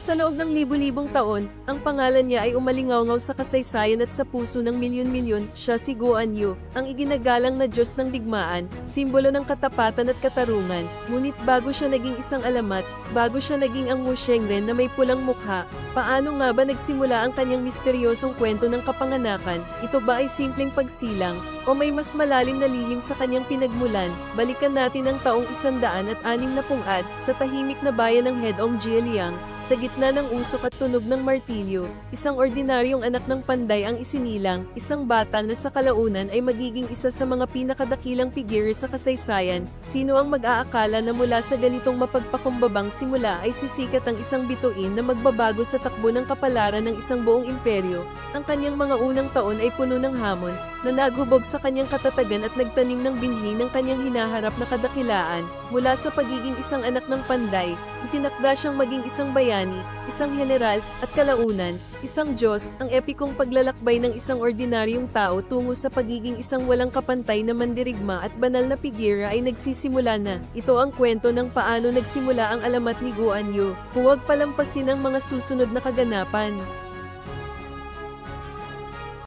Sa loob ng libu-libong taon, ang pangalan niya ay umalingaw sa kasaysayan at sa puso ng milyon-milyon. Siya si Guan Yu, ang iginagalang na Diyos ng digmaan, simbolo ng katapatan at katarungan. Ngunit bago siya naging isang alamat, bago siya naging ang Wu Shengren na may pulang mukha, paano nga ba nagsimula ang kanyang misteryosong kwento ng kapanganakan? Ito ba ay simpleng pagsilang, o may mas malalim na lihim sa kanyang pinagmulan? Balikan natin ang taong 160 sa tahimik na bayan ng Hedong Jieliang. Sa gitna ng usok at tunog ng martilyo, isang ordinaryong anak ng panday ang isinilang, isang bata na sa kalaunan ay magiging isa sa mga pinakadakilang figure sa kasaysayan. Sino ang mag-aakala na mula sa ganitong mapagpakumbabang simula ay sisikat ang isang bituin na magbabago sa takbo ng kapalaran ng isang buong imperyo? Ang kanyang mga unang taon ay puno ng hamon, na naghubog sa kanyang katatagan at nagtanim ng binhi ng kanyang hinaharap na kadakilaan. Mula sa pagiging isang anak ng panday, itinakda siyang maging isang bayani, isang general, at kalaunan, isang Diyos. Ang epikong paglalakbay ng isang ordinaryong tao tungo sa pagiging isang walang kapantay na mandirigma at banal na figura ay nagsisimula na. Ito ang kwento ng paano nagsimula ang alamat ni Guan Yu. Huwag palampasin ang mga susunod na kaganapan.